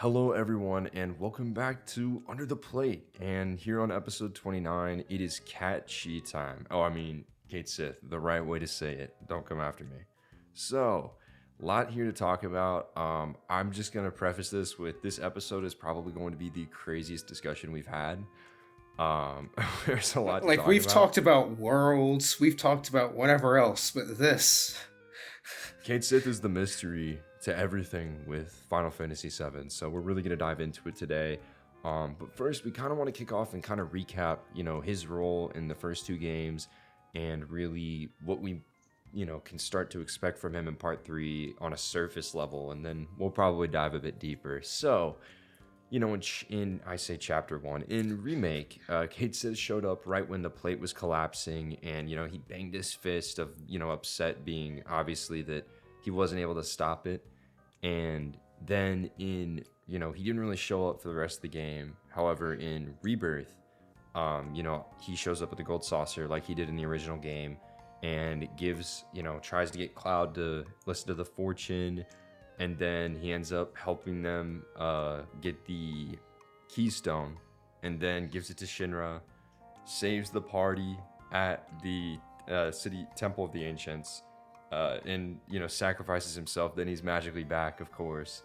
Hello, everyone, and welcome back to Under the Plate. And here on episode 29, it is cat chi time. Cait Sith, the right way to say it. Don't come after me. So, a lot here to talk about. I'm just going to preface this with this episode is probably going to be the craziest discussion we've had. There's a lot to Like talk we've about. talked about worlds, we've talked about whatever else, but this. Cait Sith is the mystery to everything with Final Fantasy VII, so we're really going to dive into it today. But first, we kind of want to kick off and kind of recap, his role in the first two games and really what we, can start to expect from him in Part 3 on a surface level, and then we'll probably dive a bit deeper. So, I say Chapter 1, in Remake, Cait Sith showed up right when the plate was collapsing, and, he banged his fist of, upset being obviously that he wasn't able to stop it. And then he didn't really show up for the rest of the game. However, in Rebirth, he shows up with the gold saucer like he did in the original game and tries to get Cloud to listen to the fortune. And then he ends up helping them get the keystone and then gives it to Shinra, saves the party at the city temple of the ancients, and sacrifices himself. Then he's magically back, of course.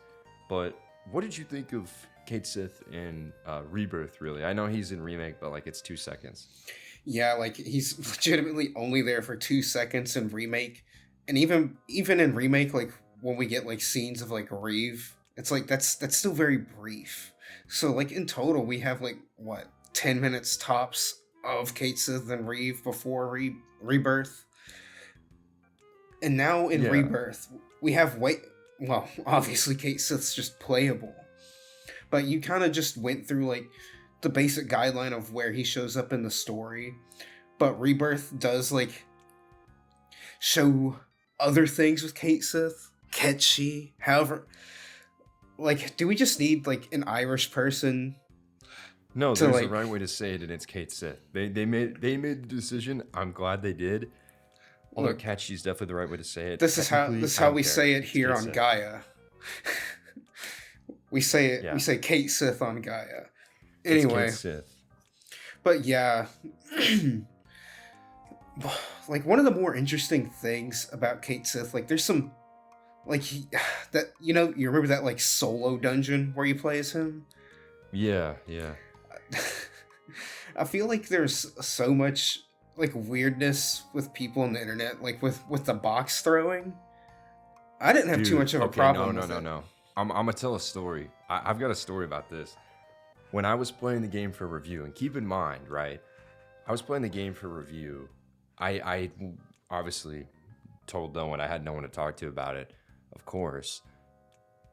But what did you think of Cait Sith in Rebirth, really? I know he's in Remake, but it's 2 seconds. Yeah, like he's legitimately only there for 2 seconds in Remake. And even in Remake, like when we get like scenes of like Reeve, it's like that's still very brief. So like in total we have like what, 10 minutes tops of Cait Sith and Reeve before Rebirth. And now in Yeah. Rebirth, we have obviously Cait Sith's just playable. But you kind of just went through like the basic guideline of where he shows up in the story. But Rebirth does like show other things with Cait Sith, Ketchi, however. Like, do we just need like an Irish person? No, To, there's like- a right way to say it, and it's Cait Sith. They made the decision. I'm glad they did. Although Look, catchy is definitely the right way to say it. this is how Technically, I how don't we care. say it It's here Cait on Sith. Gaia. We say it. Yeah. We say Cait Sith on Gaia. It's Anyway, Cait Sith. but yeah, like one of the more interesting things about Cait Sith, like there's some, like you remember that like solo dungeon where you play as him. Yeah. I feel like there's so much like weirdness with people on the internet, like with the box throwing. I didn't have too Dude, much of a okay, problem No, with it. no. I'm gonna tell a story. I've got a story about this. When I was playing the game for review, and keep in mind, right, I was playing the game for review. I obviously told no one. I had no one to talk to about it, of course.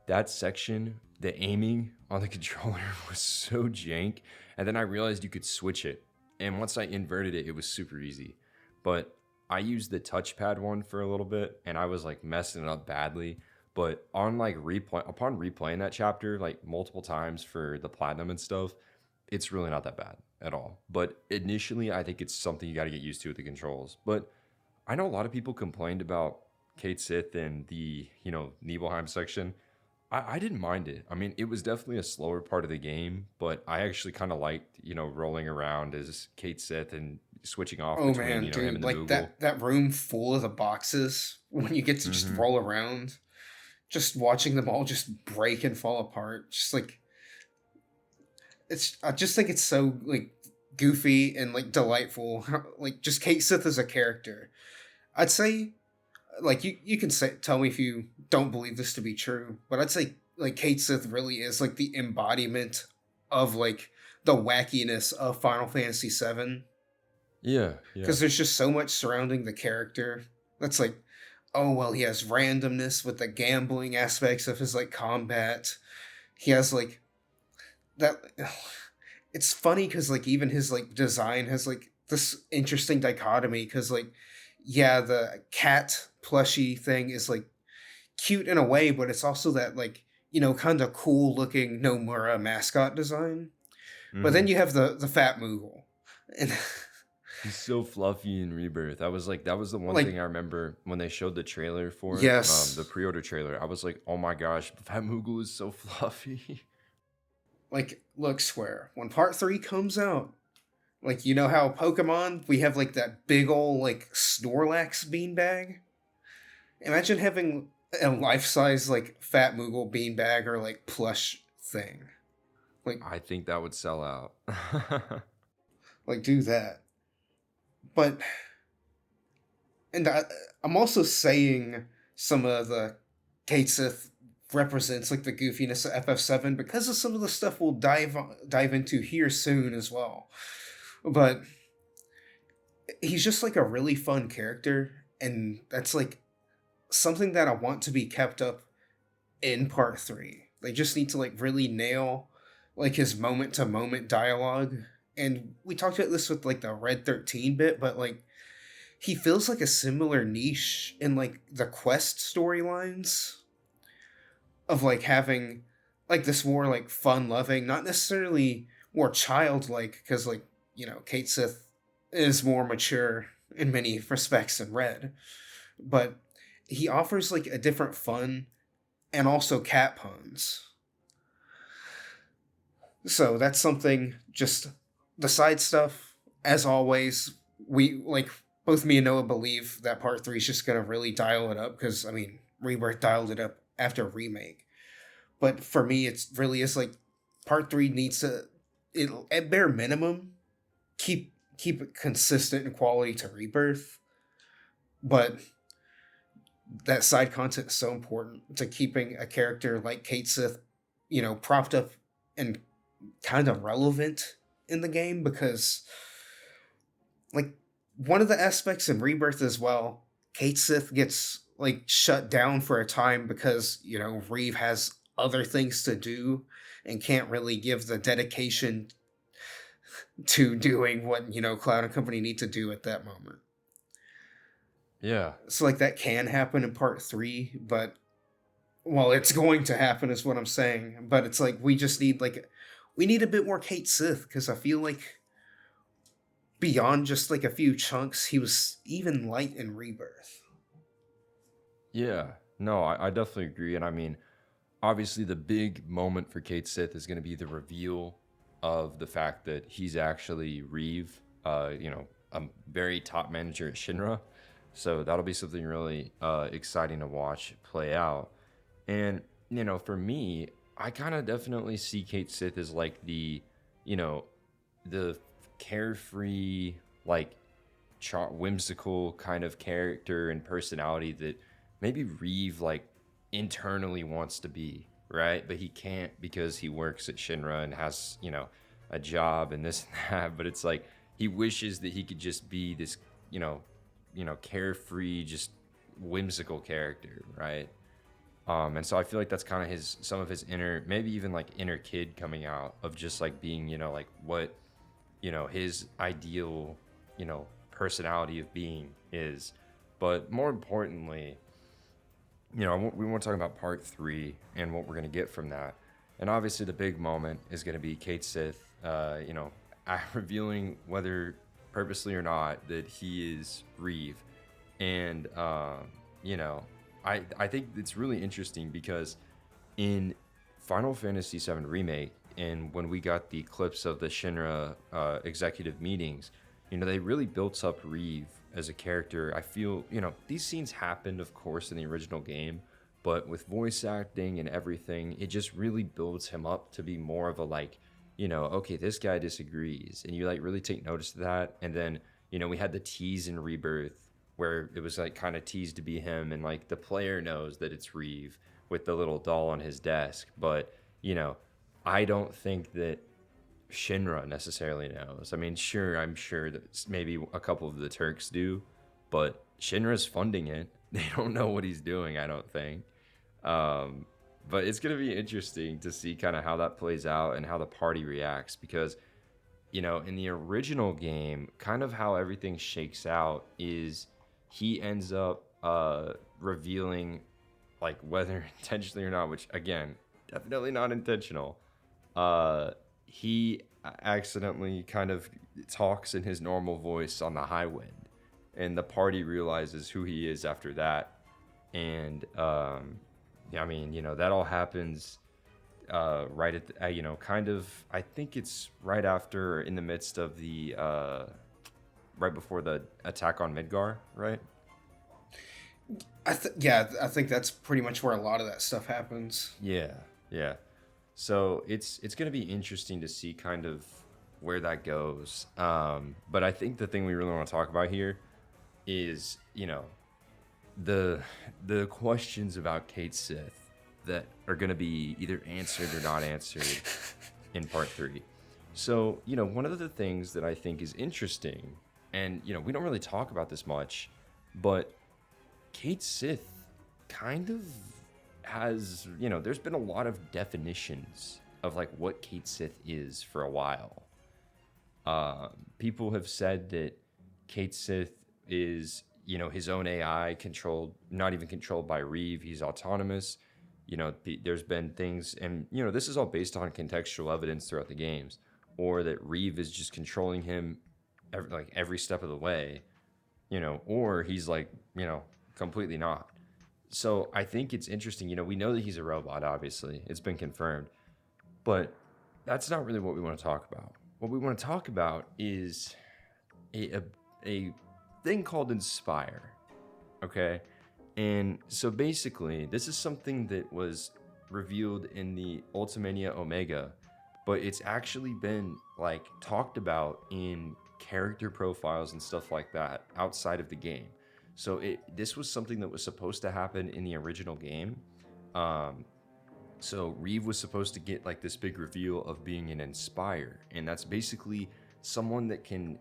That section, the aiming on the controller was so jank, and then I realized you could switch it. And once I inverted it, it was super easy. But I used the touchpad one for a little bit, and I was like messing it up badly. But on upon replaying that chapter like multiple times for the platinum and stuff, it's really not that bad at all. But initially, I think it's something you got to get used to with the controls. But I know a lot of people complained about Cait Sith in the Nibelheim section. I didn't mind it. I mean, it was definitely a slower part of the game, but I actually kind of liked rolling around as Cait Sith and switching off Oh between man, him dude, and the like Moogle. that room full of the boxes when you get to just Mhm. roll around, just watching them all just break and fall apart. Just like I just think it's so like goofy and like delightful. Like just Cait Sith as a character. I'd say like you can tell me if you don't believe this to be true, but I'd say like Cait Sith really is like the embodiment of like the wackiness of Final Fantasy VII, Yeah. because there's just so much surrounding the character that's like, oh well, he has randomness with the gambling aspects of his like combat. He has like that. It's funny because like even his like design has like this interesting dichotomy, because like yeah, the cat plushie thing is like cute in a way, but it's also that like kind of cool looking Nomura mascot design. But then Mhm. you have the fat Moogle, and He's so fluffy in Rebirth. I was like, that was the one like thing I remember when they showed the trailer for it. yes, The pre-order trailer. I was like, oh my gosh, Fat Moogle is so fluffy. Like, look, Square, when part 3 comes out, like, you know how Pokemon, we have, like, that big ol', like, Snorlax beanbag? Imagine having a life-size, like, Fat Moogle beanbag or, like, plush thing. Like, I think that would sell out. do that. But, and I'm also saying some of the Cait Sith represents, like, the goofiness of FF7 because of some of the stuff we'll dive into here soon as well. But he's just, like, a really fun character, and that's, like, something that I want to be kept up in part 3. They just need to, like, really nail, like, his moment to moment dialogue. And we talked about this with, like, the Red 13 bit, but, like, he feels like a similar niche in, like, the quest storylines of, like, having, like, this more, like, fun loving, not necessarily more childlike, because, like, Cait Sith is more mature in many respects than Red, but he offers, like, a different fun and also cat puns. So that's something, just the side stuff, as always, we, like, both me and Noah believe that part 3 is just going to really dial it up, because, I mean, Rebirth dialed it up after Remake. But for me, it's really is, like, part 3 needs to, at bare minimum, keep it consistent in quality to Rebirth. But that side content is so important to keeping a character like Cait Sith, propped up and kind of relevant in the game, because, like, one of the aspects in Rebirth as well, Cait Sith gets, like, shut down for a time because, Reeve has other things to do and can't really give the dedication to doing what, Cloud and Company need to do at that moment. Yeah. So, like, that can happen in part 3, but, well, it's going to happen is what I'm saying. But it's like, we just need, like, we need a bit more Cait Sith, because I feel like beyond just, like, a few chunks, he was even light in Rebirth. Yeah. No, I definitely agree. And I mean, obviously the big moment for Cait Sith is going to be the reveal of the fact that he's actually Reeve, a very top manager at Shinra. So that'll be something really exciting to watch play out. And, for me, I kind of definitely see Cait Sith as like the carefree, like, whimsical kind of character and personality that maybe Reeve, like, internally wants to be, right? But he can't because he works at Shinra and has, a job and this and that. But it's like he wishes that he could just be this, carefree, just whimsical character, right? And so I feel like that's kind of some of his inner, maybe even like inner kid coming out of just like being, like what, his ideal, personality of being is. But more importantly, we want to talk about part 3 and what we're going to get from that. And obviously the big moment is going to be Cait Sith, revealing, whether purposely or not, that he is Reeve. And, I think it's really interesting because in Final Fantasy VII Remake, and when we got the clips of the Shinra executive meetings, they really built up Reeve as a character. I feel, these scenes happened, of course, in the original game, but with voice acting and everything, it just really builds him up to be more of a, like, okay, this guy disagrees. And you, like, really take notice of that. And then, we had the tease in Rebirth where it was, like, kind of teased to be him. And, like, the player knows that it's Reeve with the little doll on his desk. But, I don't think that Shinra necessarily knows. I mean, sure, I'm sure that maybe a couple of the Turks do, but Shinra's funding it. They don't know what he's doing, I don't think. But it's going to be interesting to see kind of how that plays out and how the party reacts, because, in the original game, kind of how everything shakes out is he ends up revealing, like, whether intentionally or not, which, again, definitely not intentional, he accidentally kind of talks in his normal voice on the high wind, and the party realizes who he is after that. And that all happens right at the, kind of, I think it's right after, in the midst of the right before the attack on Midgar, right? Yeah, I think that's pretty much where a lot of that stuff happens. Yeah, yeah. So it's gonna be interesting to see kind of where that goes. But I think the thing we really want to talk about here is, the the questions about Cait Sith that are gonna be either answered or not answered in part 3. So, one of the things that I think is interesting, and we don't really talk about this much, but Cait Sith kind of has, there's been a lot of definitions of like what Cait Sith is for a while. People have said that Cait Sith is, his own AI controlled, not even controlled by Reeve. He's autonomous. There's been things, and this is all based on contextual evidence throughout the games, or that Reeve is just controlling him every step of the way, or he's like, completely not. So I think it's interesting. We know that he's a robot, obviously. It's been confirmed. But that's not really what we want to talk about. What we want to talk about is a thing called Inspire. Okay? And so basically, this is something that was revealed in the Ultimania Omega, but it's actually been like talked about in character profiles and stuff like that outside of the game. So this was something that was supposed to happen in the original game. So Reeve was supposed to get like this big reveal of being an Inspire, and that's basically someone that can,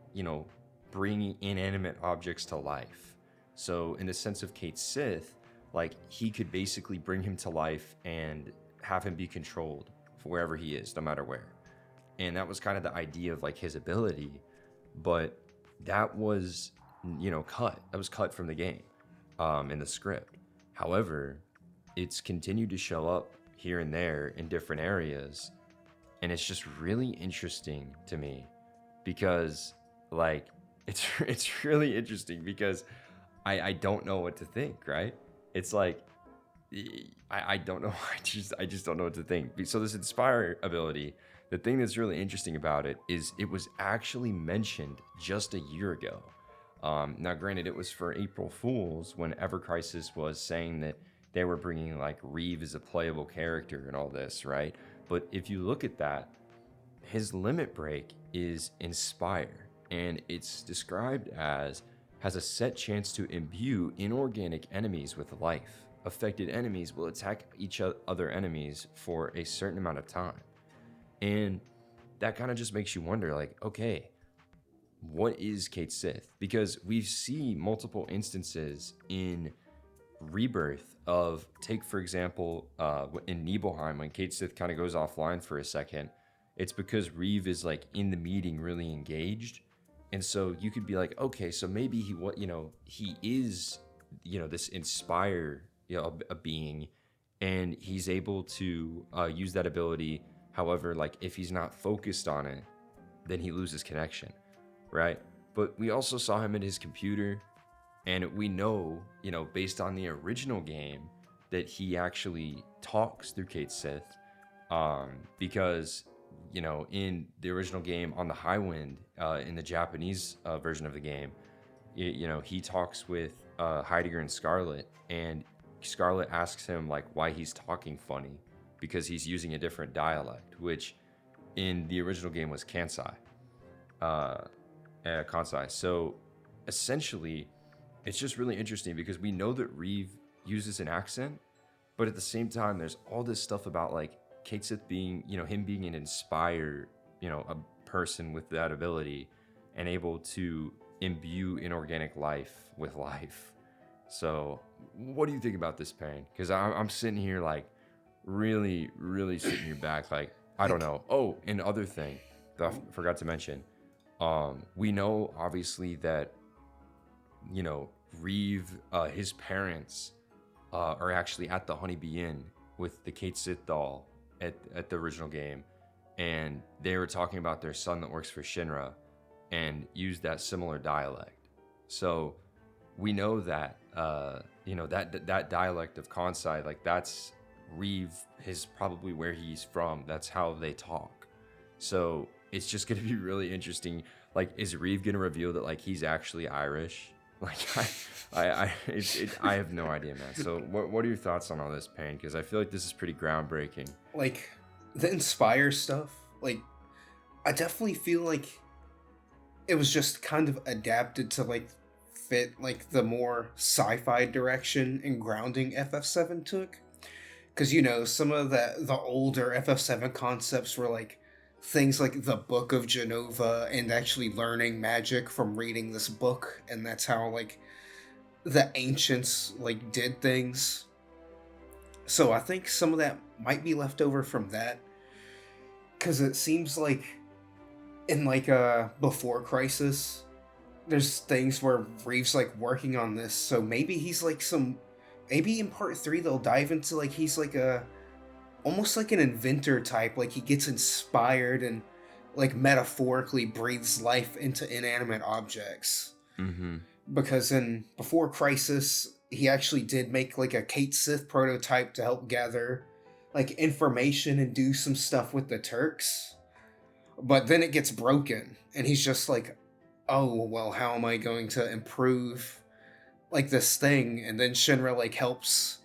bring inanimate objects to life. So in the sense of Cait Sith, like he could basically bring him to life and have him be controlled for wherever he is, no matter where. And that was kind of the idea of like his ability, but that was cut. That was cut from the game, in the script. However, it's continued to show up here and there in different areas, and it's just really interesting to me because, like, it's really interesting because I don't know what to think. Right? It's like I don't know. I just don't know what to think. So this Inspire ability, the thing that's really interesting about it is it was actually mentioned just a year ago. Now, granted, it was for April Fools when Ever Crisis was saying that they were bringing like Reeve as a playable character and all this, right? But if you look at that, his limit break is Inspire, and it's described as has a set chance to imbue inorganic enemies with life. Affected enemies will attack each other enemies for a certain amount of time. And that kind of just makes you wonder, like, okay, what is Cait Sith? Because we see multiple instances in Rebirth of, take for example, in Nibelheim, when Cait Sith kind of goes offline for a second, it's because Reeve is like in the meeting really engaged. And so you could be like, okay, so maybe he is, this Inspire, a being, and he's able to use that ability. However, like if he's not focused on it, then he loses connection, right? But we also saw him at his computer, and we know, based on the original game, that he actually talks through Cait Sith, because, in the original game on the Highwind, in the Japanese version of the game, he talks with Heidegger and Scarlet, and Scarlet asks him like why he's talking funny, because he's using a different dialect, which in the original game was Kansai. Kansai. So essentially, it's just really interesting because we know that Reeve uses an accent, but at the same time, there's all this stuff about like Cait Sith being, him being an Inspire, a person with that ability and able to imbue inorganic life with life. So what do you think about this, Payne? Because I'm sitting here like really, really sitting here back like, I don't know. Oh, and other thing that I forgot to mention. We know obviously that, Reeve, his parents are actually at the Honeybee Inn with the Cait Sith doll at the original game, and they were talking about their son that works for Shinra and used that similar dialect. So we know that that dialect of Kansai, like that's Reeve is probably where he's from. That's how they talk. So it's just gonna be really interesting. Like, is Reeve gonna reveal that like he's actually Irish? Like, I have no idea, man. So what are your thoughts on all this, Payne? Because I feel like this is pretty groundbreaking. Like, the Inspire stuff, like, I definitely feel like it was just kind of adapted to, like, fit, like, the more sci-fi direction and grounding FF7 took. Because, some of the older FF7 concepts were, like, things like the Book of Genova and actually learning magic from reading this book, and that's how, like, the ancients, like, did things. So I think some of that might be left over from that, because it seems like in, like, Before Crisis, there's things where Reeve's, like, working on this, so maybe he's, like, maybe in part 3 they'll dive into, like, he's, like, almost like an inventor type, like, he gets inspired and, like, metaphorically breathes life into inanimate objects. Mm-hmm. Because in Before Crisis, he actually did make, like, a Cait Sith prototype to help gather, like, information and do some stuff with the Turks. But then it gets broken, and he's just like, oh, well, how am I going to improve, like, this thing? And then Shinra, like, helps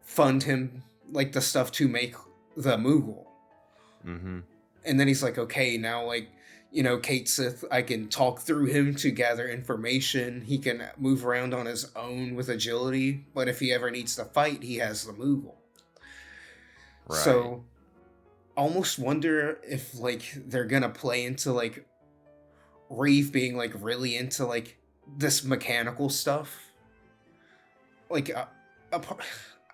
fund him, like, the stuff to make the Moogle. Mm-hmm. And then he's like, okay, now, like, Cait Sith, I can talk through him to gather information. He can move around on his own with agility, but if he ever needs to fight, he has the Moogle. Right. So, almost wonder if, like, they're gonna play into, like, Reeve being, like, really into, like, this mechanical stuff. Like,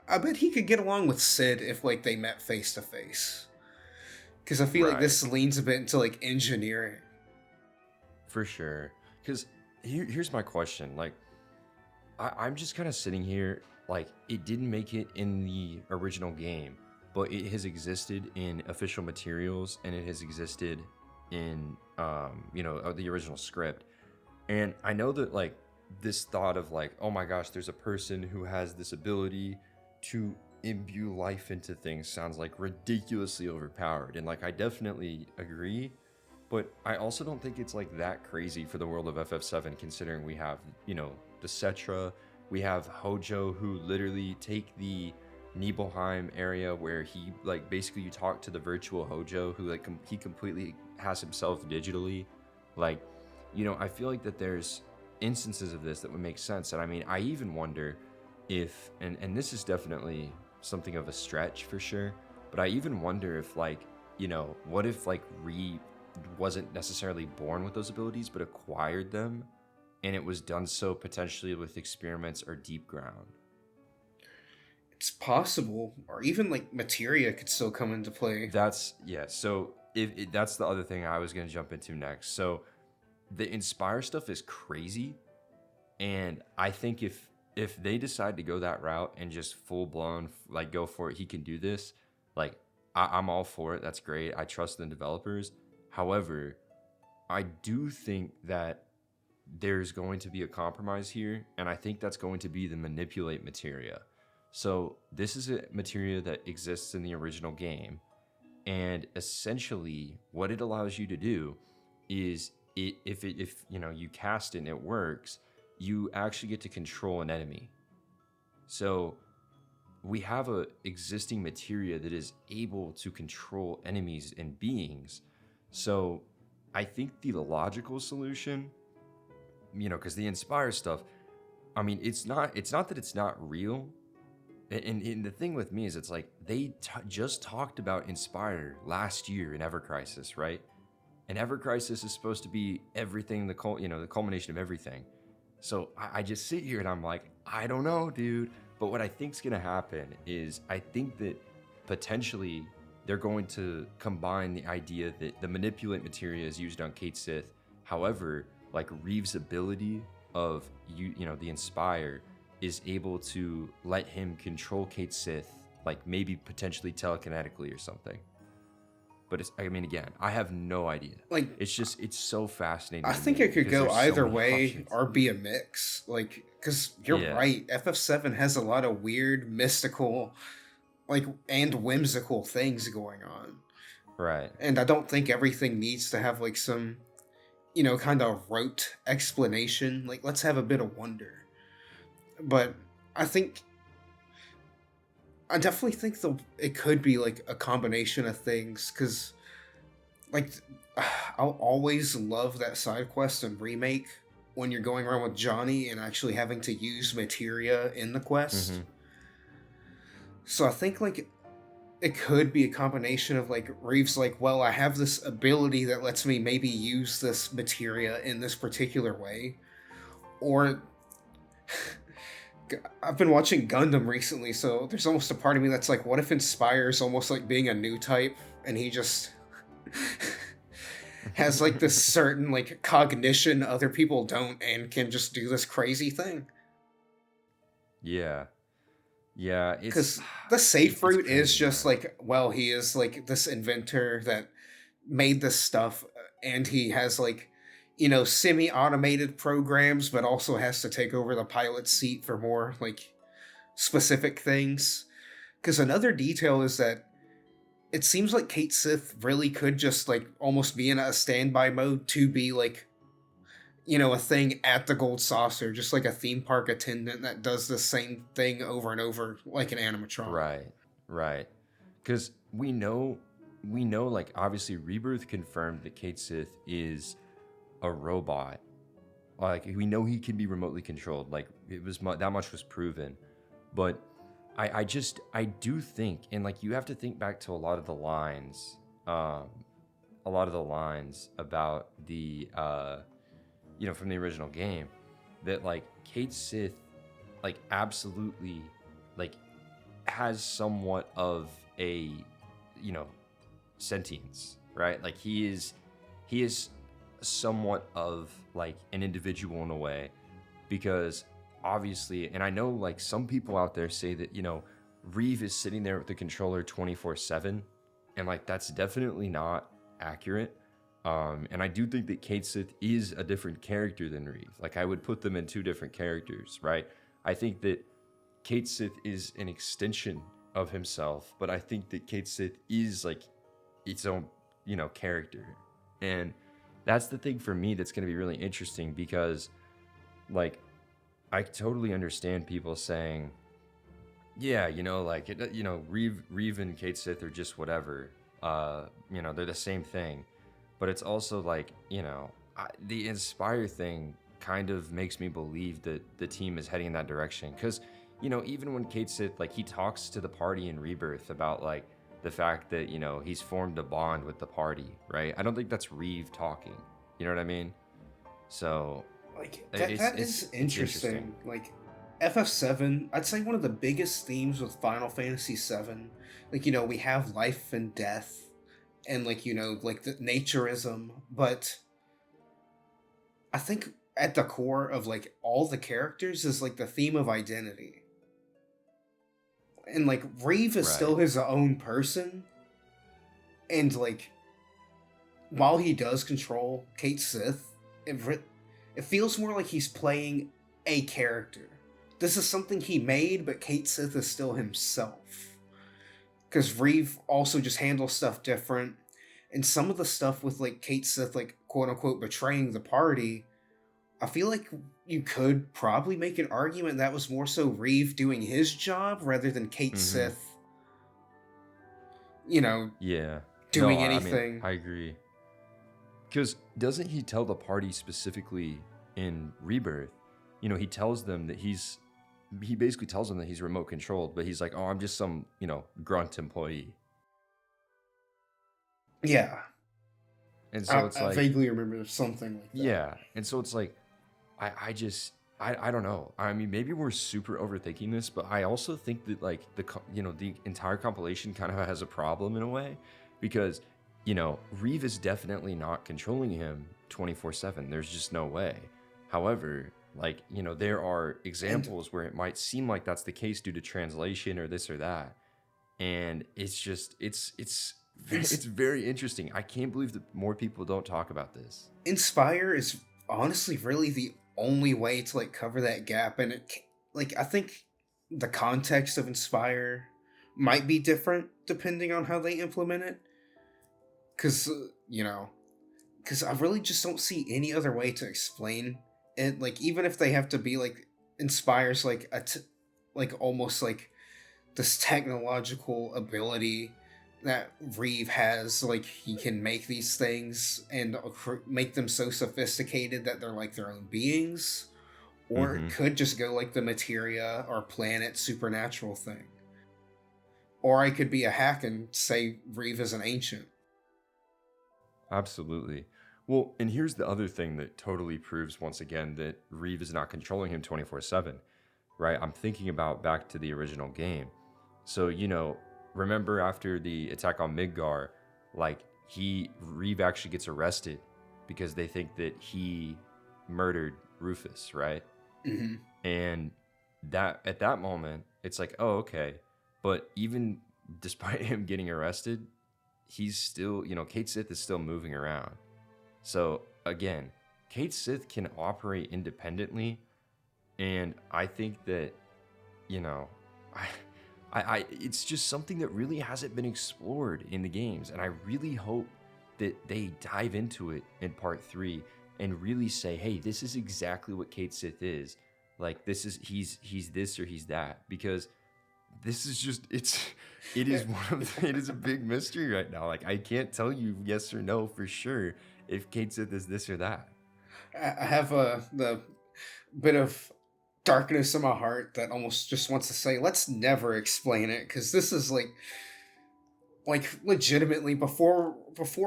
I bet he could get along with Sid if, like, they met face to face. Because I feel like this leans a bit into, like, engineering. For sure. Because here's my question. Like, I'm just kind of sitting here, like, it didn't make it in the original game, but it has existed in official materials, and it has existed in, the original script. And I know that, like, this thought of, like, oh my gosh, there's a person who has this ability to imbue life into things sounds like ridiculously overpowered, and like I definitely agree, but I also don't think it's like that crazy for the world of FF7, considering we have the Cetra, we have Hojo, who literally take the Nibelheim area where he, like, basically you talk to the virtual Hojo who, like, he completely has himself digitally. Like, I feel like that there's instances of this that would make sense. And I mean, I even wonder if, and this is definitely something of a stretch for sure, but I even wonder if, like, what if, like, Reeve wasn't necessarily born with those abilities but acquired them, and it was done so potentially with experiments or deep ground. It's possible, or even, like, materia could still come into play. So if that's the other thing I was going to jump into next. So the Inspire stuff is crazy, and I think if they decide to go that route and just full blown, like, go for it, he can do this, like, I'm all for it. That's great. I trust the developers. However, I do think that there's going to be a compromise here, and I think that's going to be the manipulate materia. So this is a materia that exists in the original game, and essentially what it allows you to do is, if you cast it and it works, you actually get to control an enemy. So we have a existing materia that is able to control enemies and beings. So I think the logical solution, because the Inspire stuff, I mean, it's not that it's not real. And the thing with me is, it's like they just talked about Inspire last year in Ever Crisis, right? And Ever Crisis is supposed to be everything, the culmination of everything. So I just sit here and I'm like, I don't know, dude. But what I think's gonna happen is, I think that potentially they're going to combine the idea that the manipulate materia is used on Cait Sith. However, like, Reeve's ability of the Inspire is able to let him control Cait Sith, like maybe potentially telekinetically or something. But again, I have no idea. Like, it's so fascinating. I think it could go either way or be a mix. Like, because you're right, FF7 has a lot of weird, mystical, like and whimsical things going on. Right. And I don't think everything needs to have like some, kind of rote explanation. Like, let's have a bit of wonder. But I think I definitely think it could be like a combination of things, because like I'll always love that side quest in Remake when you're going around with Johnny and actually having to use materia in the quest. Mm-hmm. So I think like it could be a combination of like Reeve's like, well, I have this ability that lets me maybe use this materia in this particular way, or I've been watching Gundam recently, so there's almost a part of me that's like, what if Inspire's almost like being a new type, and he just has like this certain like cognition other people don't, and can just do this crazy thing? Yeah. Yeah, Because the safe it's route is crazy, just man. like, well, he is like this inventor that made this stuff, and he has like, semi-automated programs, but also has to take over the pilot's seat for more like specific things. Because another detail is that it seems like Cait Sith really could just like almost be in a standby mode to be like, a thing at the Gold Saucer, just like a theme park attendant that does the same thing over and over like an animatronic. Right. Right. Because we know, like, obviously, Rebirth confirmed that Cait Sith is a robot. Like, we know he can be remotely controlled. Like, it was that much was proven. But I do think, and like, you have to think back to a lot of the lines, about the, from the original game, that like Cait Sith, like, absolutely, like, has somewhat of a, you know, sentience, right? Like, he is somewhat of like an individual in a way, because obviously, and I know like some people out there say that, Reeve is sitting there with the controller 24/7, and like that's definitely not accurate. And I do think that Cait Sith is a different character than Reeve. Like, I would put them in two different characters, right? I think that Cait Sith is an extension of himself, but I think that Cait Sith is like its own, character. And that's the thing for me that's going to be really interesting, because like, I totally understand people saying, yeah, like, Reeve and Cait Sith are just whatever. They're the same thing. But it's also like, the Inspire thing kind of makes me believe that the team is heading in that direction. Because, even when Cait Sith, like, he talks to the party in Rebirth about, like, the fact that, he's formed a bond with the party, right? I don't think that's Reeve talking. You know what I mean? So, Like that it's that it's is it's interesting. interesting. Like FF7, I'd say one of the biggest themes with Final Fantasy VII. Like, we have life and death, and like, like the naturism, but I think at the core of like all the characters is like the theme of identity. And like Reeve is Right. still his own person, and like while he does control Cait Sith, it feels more like he's playing a character. This is something he made, but Cait Sith is still himself. Because Reeve also just handles stuff different, and some of the stuff with like Cait Sith, like quote unquote betraying the party, I feel like you could probably make an argument that was more so Reeve doing his job rather than Cait Mm-hmm. Sith, you know, Yeah. No, doing I mean, anything. I agree. Because doesn't he tell the party specifically in Rebirth? He tells them that he basically tells them that he's remote controlled, but he's like, oh, I'm just some, grunt employee. Yeah, And so I, it's I like, vaguely remember something like that. yeah. And so it's like, I don't know. I mean, maybe we're super overthinking this, but I also think that like the entire compilation kind of has a problem in a way, because, Reeve is definitely not controlling him 24/7. There's just no way. However, like, there are And examples where it might seem like that's the case due to translation or this or that. And it's just, Ins- it's very interesting. I can't believe that more people don't talk about this. Inspire is honestly really the only way to like cover that gap, and like I think the context of Inspire might be different depending on how they implement it. Because, because I really just don't see any other way to explain it. Like, even if they have to be like, inspires like like almost like this technological ability that Reeve has, like he can make these things and make them so sophisticated that they're like their own beings, or it Mm-hmm. could just go like the materia or planet supernatural thing, or I could be a hack and say Reeve is an ancient. Absolutely. Well, and here's the other thing that totally proves once again that Reeve is not controlling him 24/7, right? I'm thinking about back to the original game. So, remember after the attack on Midgar, like Reeve actually gets arrested because they think that he murdered Rufus, right? Hmm. And that at that moment, it's like, oh, okay. But even despite him getting arrested, he's still, Cait Sith is still moving around. So again, Cait Sith can operate independently, and I think that, you know, I, it's just something that really hasn't been explored in the games, and I really hope that they dive into it in part 3 and really say, hey, this is exactly what Cait Sith is. Like, this is he's this or he's that, because this is just it is it is a big mystery right now. Like, I can't tell you yes or no for sure if Cait Sith is this or that. I have the bit of darkness in my heart that almost just wants to say, let's never explain it, because this is like legitimately before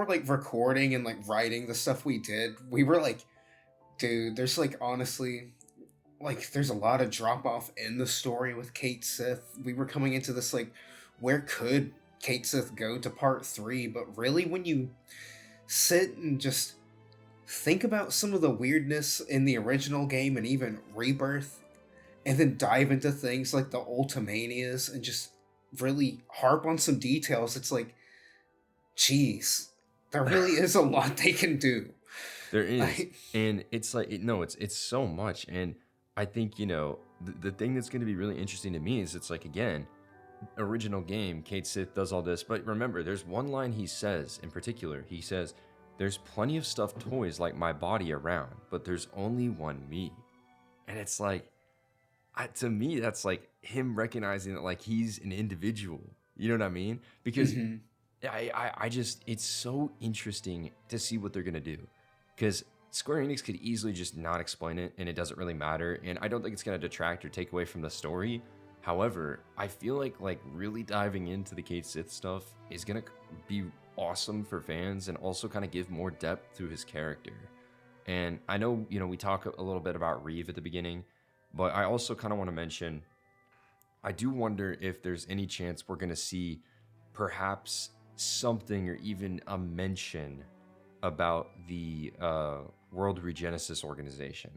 like recording and like writing the stuff we did, we were like, dude, there's like honestly like there's a lot of drop off in the story with Cait Sith. We were coming into this like, where could Cait Sith go to part 3? But really, when you sit and just think about some of the weirdness in the original game and even Rebirth, and then dive into things like the Ultimanias and just really harp on some details, it's like, geez, there really is a lot they can do. There is, I, and it's like no, it's so much, and I think the thing that's going to be really interesting to me is it's like, again, original game, Cait Sith does all this, but remember, there's one line he says in particular. He says, "There's plenty of stuffed toys like my body around, but there's only one me," and it's like, to me, that's like him recognizing that like he's an individual. You know what I mean? Because mhm. I just, it's so interesting to see what they're gonna do, because Square Enix could easily just not explain it and it doesn't really matter, and I don't think it's gonna detract or take away from the story. However, I feel like really diving into the Cait Sith stuff is gonna be awesome for fans and also kind of give more depth to his character. And I know, we talk a little bit about Reeve at the beginning, but I also kind of want to mention, I do wonder if there's any chance we're going to see perhaps something or even a mention about the World Regenesis organization.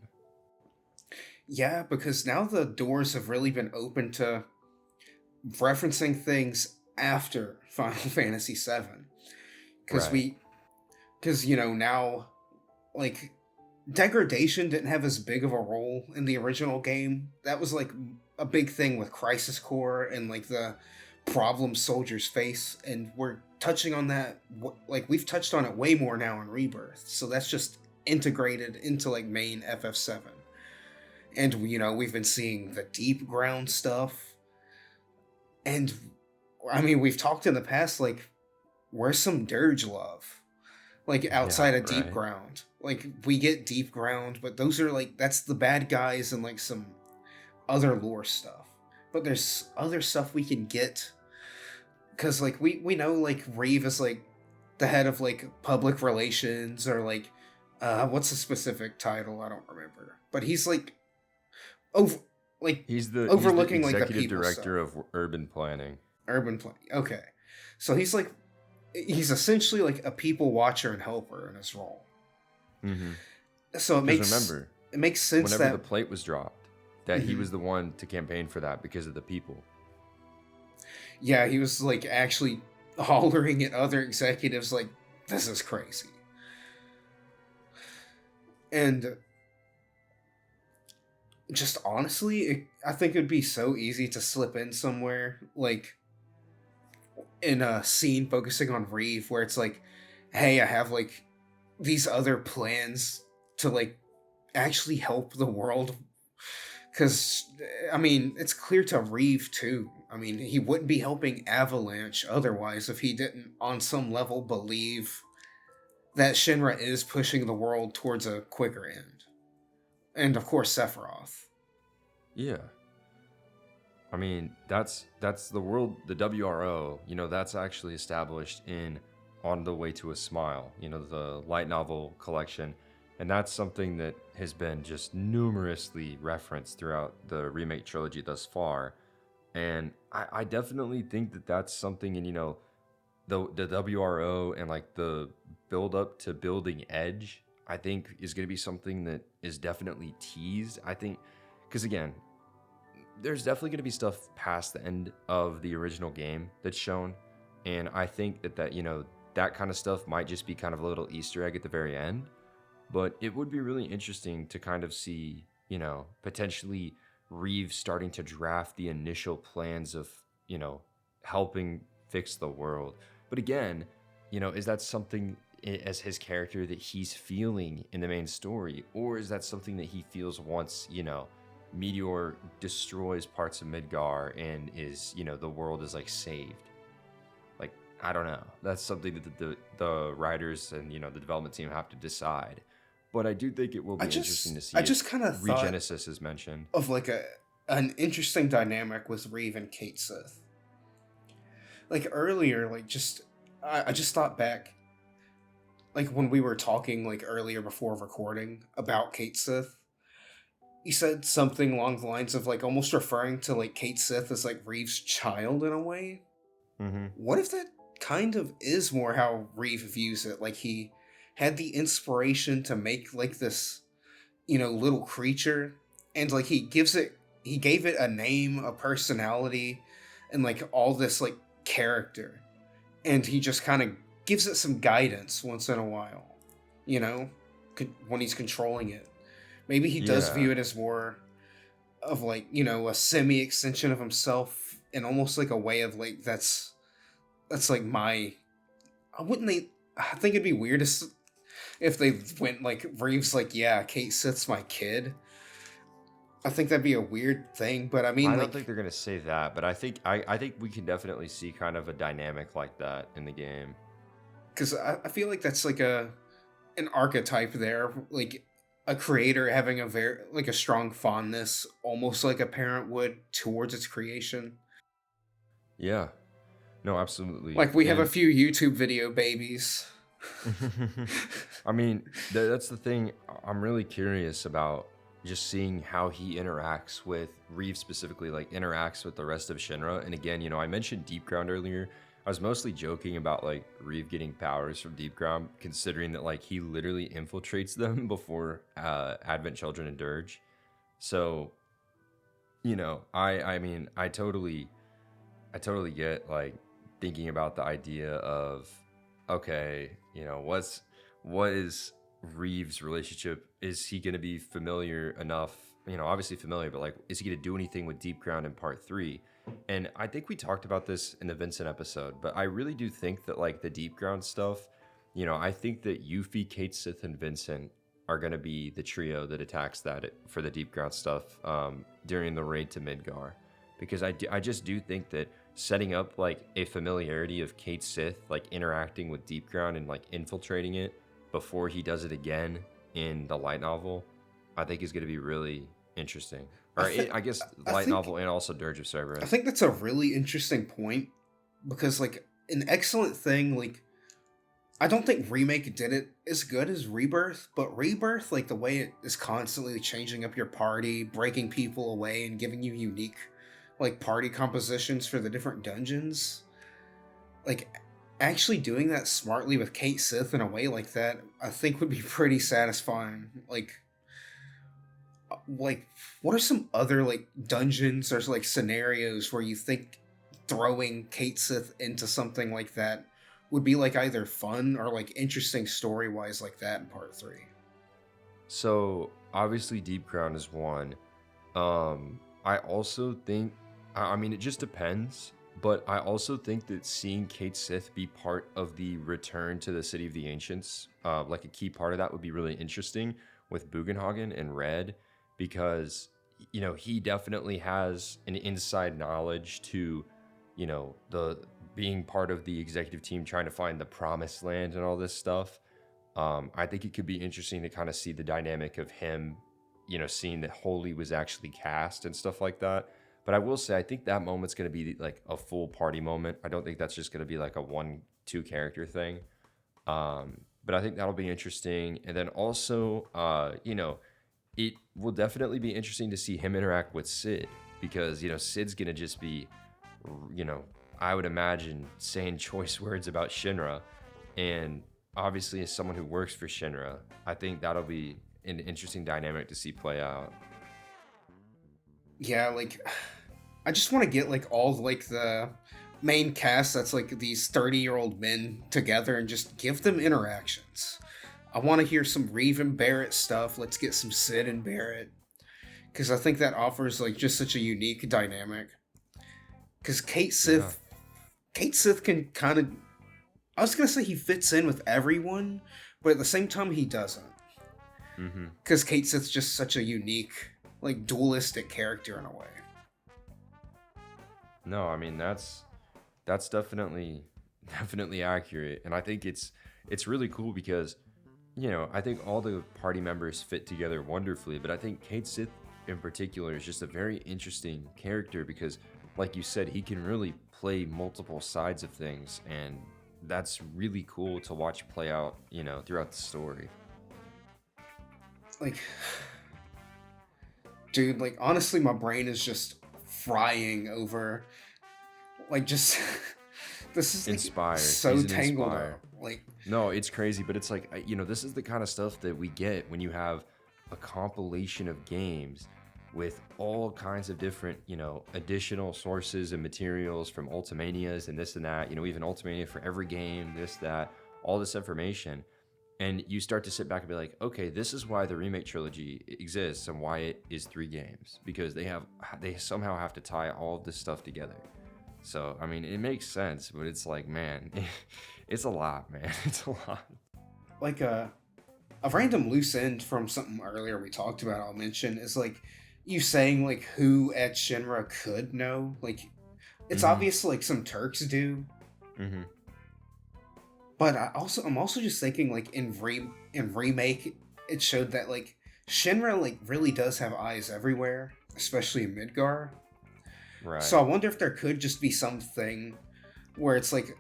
Yeah, because now the doors have really been open to referencing things after Final Fantasy VII. Because Right. now, like, degradation didn't have as big of a role in the original game. That was like a big thing with Crisis Core and like the problem soldiers face, and we're touching on that. Like, we've touched on it way more now in Rebirth, so that's just integrated into like main FF7. And we've been seeing the deep ground stuff, and I mean, we've talked in the past, like, where's some Dirge love? Like, Yeah, outside of deep right. ground. Like, we get deep ground, but those are like, that's the bad guys and like some other lore stuff. But there's other stuff we can get, because like we know like Reeve is like the head of like public relations, or like what's the specific title? I don't remember. But he's like over like He's the overlooking like the executive people stuff. director of urban planning. Urban planning. Okay. So he's essentially like a people watcher and helper in his role. Mm-hmm. So it Because makes remember, it makes sense whenever the that plate was dropped, that he mhm. was the one to campaign for that because of the people. Yeah, he was like actually hollering at other executives like, this is crazy. And just honestly, I think it'd be so easy to slip in somewhere like in a scene focusing on Reeve where it's like, hey, I have like these other plans to like actually help the world. Because, I mean, it's clear to Reeve too. I mean, he wouldn't be helping Avalanche otherwise if he didn't, on some level, believe that Shinra is pushing the world towards a quicker end. And of course, Sephiroth. Yeah. I mean, that's the world, the WRO, that's actually established in On the Way to a Smile, the light novel collection. And that's something that has been just numerously referenced throughout the remake trilogy thus far. And I definitely think that that's something, and the WRO and like the build up to building Edge, I think is going to be something that is definitely teased. I think, because again, there's definitely going to be stuff past the end of the original game that's shown, and I think that that kind of stuff might just be kind of a little Easter egg at the very end. But it would be really interesting to kind of see, potentially Reeve starting to draft the initial plans of, helping fix the world. But again, is that something as his character that he's feeling in the main story, or is that something that he feels once, Meteor destroys parts of Midgar and is, the world is like saved? Like, I don't know. That's something that the writers and, the development team have to decide. But I do think it will be interesting to see I just kind of thought Regenesis is mentioned. of like an interesting dynamic with Reeve and Cait Sith. Like earlier, like I just thought back, like when we were talking like earlier before recording about Cait Sith. You said something along the lines of like almost referring to like Cait Sith as like Reeve's child in a way. Mm-hmm. What if that kind of is more how Reeve views it? Like he had the inspiration to make like this, little creature, and like he gave it a name, a personality, and like all this like character, and he just kind of gives it some guidance once in a while, you know, when he's controlling it. Maybe he does Yeah. view it as more of like, a semi extension of himself, and almost like a way of like that's like my. I wouldn't they. I think it'd be weird if they went like Reeves like, yeah, Cait Sith's my kid. I think that'd be a weird thing, but I mean, I don't like, think they're gonna say that, but I think we can definitely see kind of a dynamic like that in the game. because I feel like that's like an archetype there, like a creator having a very like a strong fondness, almost like a parent would towards its creation. Yeah. No, absolutely. Like we have a And few YouTube video babies. I mean, that's the thing. I'm really curious about just seeing how he interacts with Reeve specifically, like interacts with the rest of Shinra. And again, I mentioned Deep Ground earlier. I was mostly joking about like Reeve getting powers from Deep Ground, considering that like he literally infiltrates them before Advent Children and Dirge. So, I mean, I totally get like thinking about the idea of, okay, what is Reeve's relationship? Is he going to be familiar enough? Obviously familiar, but like, is he going to do anything with Deep Ground in part 3? And I think we talked about this in the Vincent episode, but I really do think that like the Deep Ground stuff, I think that Yuffie, Cait Sith, and Vincent are going to be the trio that attacks that for the Deep Ground stuff during the raid to Midgar, because I just do think that setting up like a familiarity of Cait Sith like interacting with Deep Ground and like infiltrating it before he does it again in the light novel, I think is going to be really interesting. Or I guess I light think novel and also Dirge of I Cerberus. think that's a really interesting point, because like an excellent thing, like I don't think Remake did it as good as Rebirth, but Rebirth, like the way it is constantly changing up your party, breaking people away, and giving you unique like party compositions for the different dungeons, like actually doing that smartly with Cait Sith in a way like that, I think would be pretty satisfying. Like what are some other like dungeons or like scenarios where you think throwing Cait Sith into something like that would be like either fun or like interesting story wise like that in part 3? So obviously Deep Ground is one. I also think, I mean, it just depends, But I also think that seeing Cait Sith be part of the return to the City of the Ancients, like a key part of that would be really interesting with Bugenhagen and Red, because he definitely has an inside knowledge to, the being part of the executive team trying to find the promised land and all this stuff. I think it could be interesting to kind of see the dynamic of him, seeing that Holy was actually cast and stuff like that. But I will say, I think that moment's going to be like a full party moment. I don't think that's just going to be like a 1-2 character thing. But I think that'll be interesting. And then also, it will definitely be interesting to see him interact with Sid, because, Sid's going to just be, I would imagine saying choice words about Shinra. And obviously, as someone who works for Shinra, I think that'll be an interesting dynamic to see play out. Yeah, like I just want to get like all like the main cast that's like these 30-year-old men together and just give them interactions. I want to hear some Reeve and Barrett stuff. Let's get some Sid and Barrett, because I think that offers like just such a unique dynamic. Because Cait Sith can kind of, I was gonna say he fits in with everyone, but at the same time he doesn't. Because Cait Sith's just such a unique, like dualistic character in a way. No, I mean that's definitely accurate, and I think it's really cool because I think all the party members fit together wonderfully, but I think Cait Sith in particular is just a very interesting character because, like you said, he can really play multiple sides of things, and that's really cool to watch play out, throughout the story. Like, dude, like honestly, my brain is just frying over, like just this is like, Inspired. so He's an tangled inspired. up. Like, No, it's crazy, but it's like, this is the kind of stuff that we get when you have a compilation of games with all kinds of different, additional sources and materials from Ultimanias and this and that, even Ultimania for every game, this, that, all this information. And you start to sit back and be like, okay, this is why the remake trilogy exists and why it is 3 games, because they somehow have to tie all of this stuff together. So, I mean, it makes sense, but it's like, man, it's a lot, man. It's a lot. like a random loose end from something earlier we talked about, I'll mention, is like you saying like who at Shinra could know. Like, it's obvious like some Turks do. But I'm also just thinking like in remake, it showed that like Shinra like really does have eyes everywhere, especially in Midgar. Right. So I wonder if there could just be something where it's like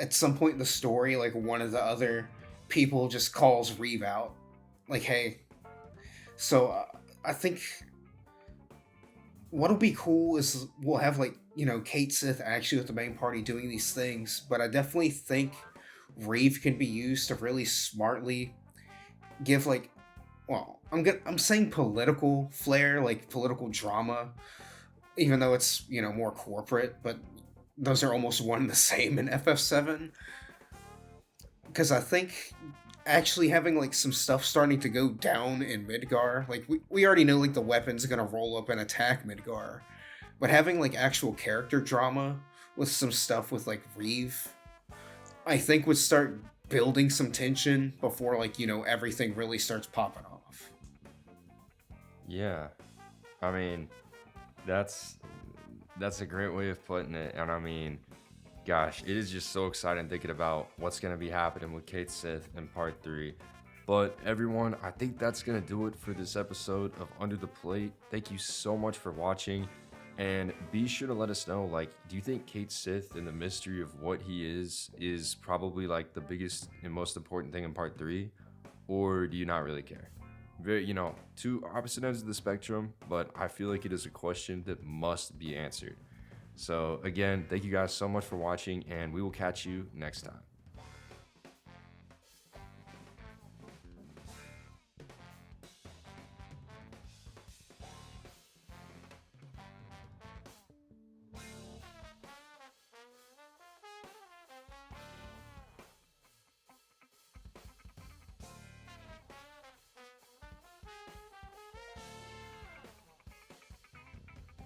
at some point in the story, like one of the other people just calls Reeve out, like, "Hey." So I think what'll be cool is we'll have like Cait Sith actually with the main party doing these things, but I definitely think Reeve can be used to really smartly give like, well, I'm saying political flair, like political drama, even though it's more corporate, but those are almost one and the same in FF7. Because I think actually having like some stuff starting to go down in Midgar, like we already know like the weapon's gonna roll up and attack Midgar, but having like actual character drama with some stuff with like Reeve, I think would start building some tension before like everything really starts popping off. Yeah. I mean, that's a great way of putting it. And I mean, gosh, it is just so exciting thinking about what's going to be happening with Cait Sith in part 3. But everyone, I think that's going to do it for this episode of Under the Plate. Thank you so much for watching. And be sure to let us know, like, do you think Cait Sith and the mystery of what he is probably like the biggest and most important thing in part 3? Or do you not really care? Very, two opposite ends of the spectrum, but I feel like it is a question that must be answered. So again, thank you guys so much for watching, and we will catch you next time.